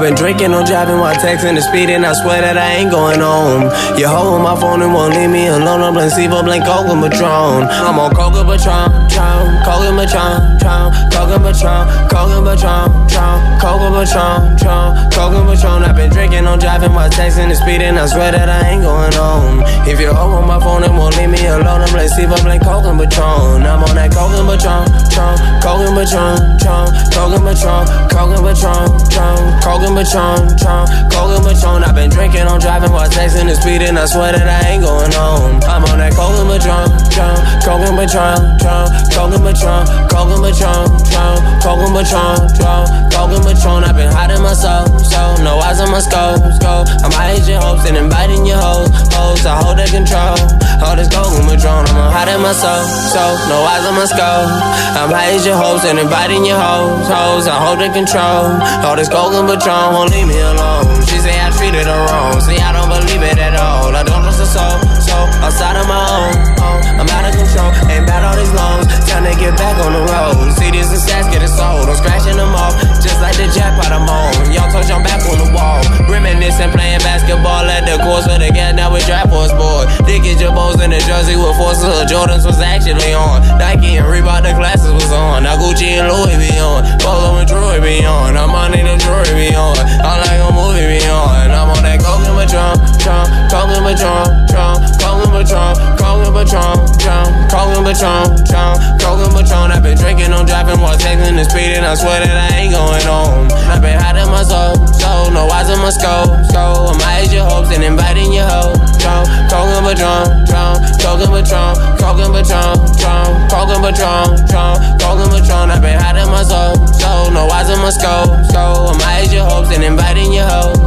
been drinking, I'm driving while texting and speeding. I swear that I ain't going home. You hold my phone and won't leave me alone. I'm blink Steve, blink coke-and-patron. I'm on coke-and-patron, coke-and-patron, coke-and-patron, coke-and-patron, coke-and-patron, coke-and-patron. I've been drinking, I'm driving while texting and speeding. I swear that I ain't going home. If you hold my phone and won't leave me alone, I'm blink Steve, blink coke-and-patron. I'm on that coke-and-patron, coke-and-patron, coke-and-patron, coke-and-patron, coke-and-patron, coke-and-patron. I've been drinking, I'm driving while texting and speeding. I swear that I ain't going home. I'm on that coke-and-patron, coke-and-patron, coke-and-patron, coke-and-patron, coke-and-patron, coke-and-patron. I've been hiding my soul, no eyes on my scope. I'm hiding your hopes and inviting your hoes. I hold that control. All this coke-and-patron, I'm hiding my soul, no eyes on my scope. I'm hiding your hopes and inviting your hoes. I hold the control. All this coke-and-patron won't leave me alone. She say I treated her wrong. See, I don't believe it at all. I don't trust her so outside of my own. I'm out of control. Ain't bad all these loans. Time to get back on the road. See, this is stats getting sold. I'm scratching them off, just like the jackpot I'm on. Y'all touch, I'm back on the wall. Reminiscing, playing basketball at the course for the gas. Now we draft for a sport. Dickie Jabos in the jersey with forces. Jordans was actually on. Nike and Reebok, the classes was on. Now Gucci and Louis be on. Polo and Troy be on. I'm on in the jewelry be on. I like a movie be on. I'm on that coke-and-patron, coke-and-patron, coke-and-patron, coke-and-patron, coke-and-patron, coke-and-patron. I've been drinking, I'm driving while texting and speeding. I swear that I ain't going home. I've been hiding my soul, no eyes on my scope. I'm hiding your hopes and inviting your hoes. Coke-and-patron, coke-and-patron, coke-and-patron, coke-and-patron, coke-and-patron. I've been hiding my soul, no eyes on my scope. I'm hiding your hopes and inviting your hoes.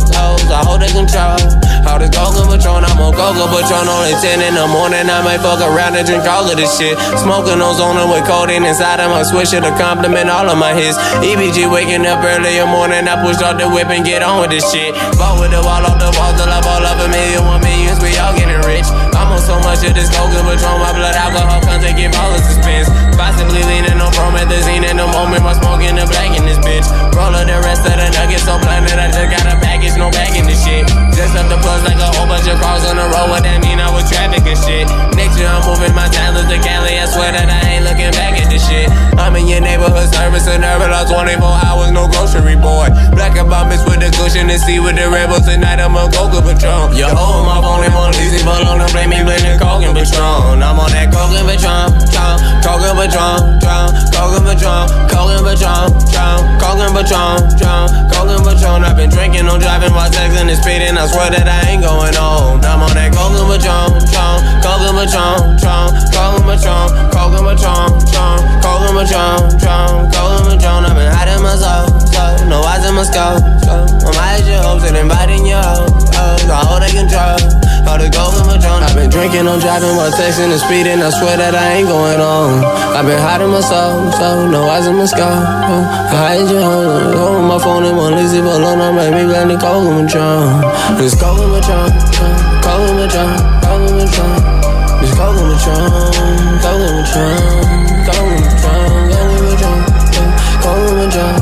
I hold the control. All this coke-and-patron, I'm on coke-and-patron. Only 10 in the morning, I might fuck around and drink all of this shit. Smoking ozone with codeine inside of my swisher to compliment all of my hits. EBG waking up early in the morning, I push off the whip and get on with this shit. Ball with the wall off the wall till I fall off $1 million, 1 millions, we all getting rich. I'm on so much of this coke-and-patron, my blood alcohol comes and give all the suspense. Possibly leaning on promethazine in the moment while smoking the black in this bitch. Roll up the rest of the nuggets so blind that I just got a package, no bag in this shit. Just up the plus like a whole bunch of cars on the road, what that mean? I was traffic and shit. Next year I'm moving my talents to Cali, I swear that I ain't looking back at this shit. I'm in your neighborhood service and nervous, 24 hours, no grocery boy. Black about mixed with the cushion and see with the rebels tonight, I'm on coke-and-patron. You hold my phone and won't easy, but on the blame me blaming coke-and-patron. I'm on that coke-and-patron, coke-and-patron, coke-and-patron, coke-and-patron, coke-and-patron, coke-and-patron. I've been drinking, I'm driving while texting and speeding. I swear that I ain't going home. I'm on that coke-and-patron, coke-and-patron, coke-and-patron, coke-and-patron, coke-and-patron, coke-and-patron. I've been hiding my soul, no eyes in my scope. I'm hiding your hopes and inviting your hoes. I hold that control. All the coke-and-patron. I've been drinking, I'm driving while texting and speeding. I swear that I ain't going home. I've been hiding my soul, no eyes in my scope. I hide your hoes. Hold my phone and won't leave it alone. I'm like me blending coke-and-patron. This coke-and-patron, coke-and-patron, coke-and-patron. This coke-and-patron, coke-and-patron, coke-and-patron, coke-and-patron, coke-and-patron,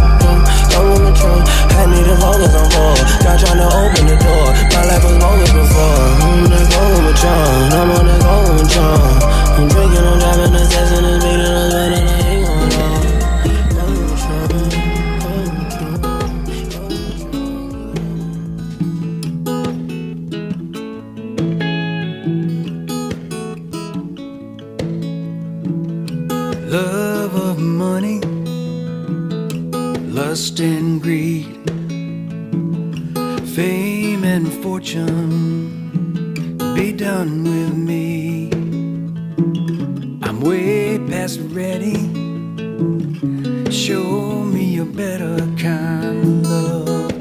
coke-and-patron. I need to focus on more. Not trying to open the door. My life was bogus before. I'm on that coke-and-patron. I'm on that coke-and-patron. I'm drinking, I'm driving, I'm texting, I'm speeding, I'm sweating, I ain't going on. Love of money, lust and greed, fame and fortune, be done with me. I'm way past ready, show me a better kind of love.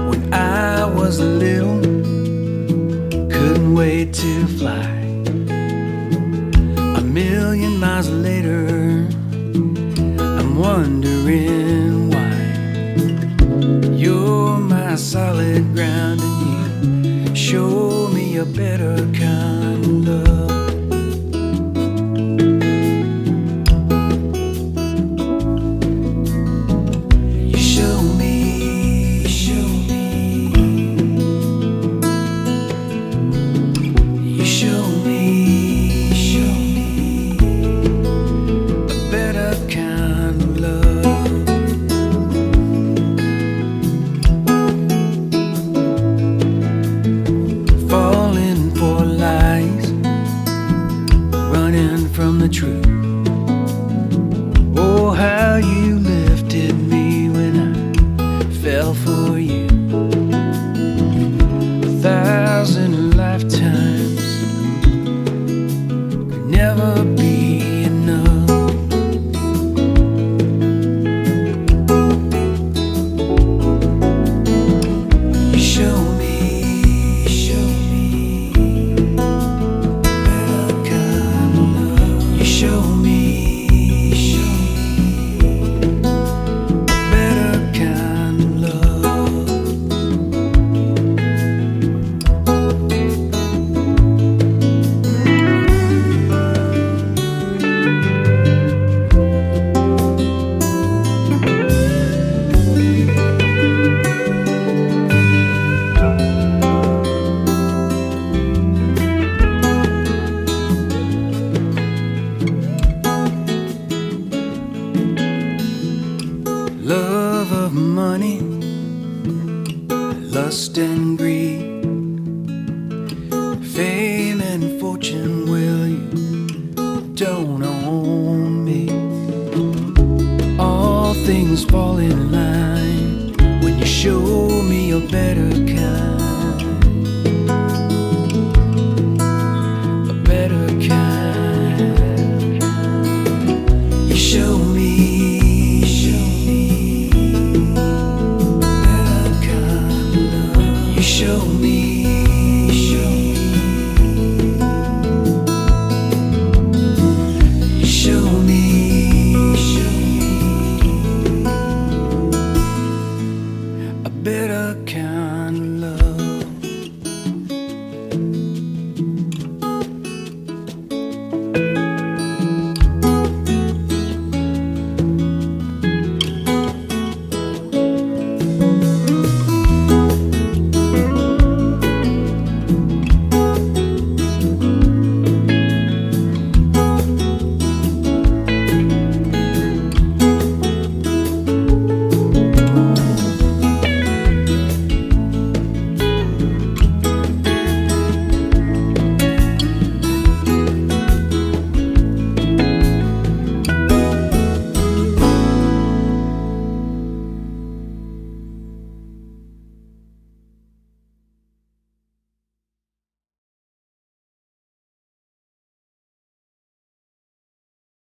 When I was little, couldn't wait to fly. A million miles later, I'm wondering why. You're my solid ground and you show me a better kind of love. running from the truth. Oh, how you lifted me when I fell for you. 1,000 lifetimes could never be enough. You show me better kind of love. You show me better kind of love. Love of money, lust and greed, fame and fortune, well, you don't own me. All things fall in line when you show me a better kind.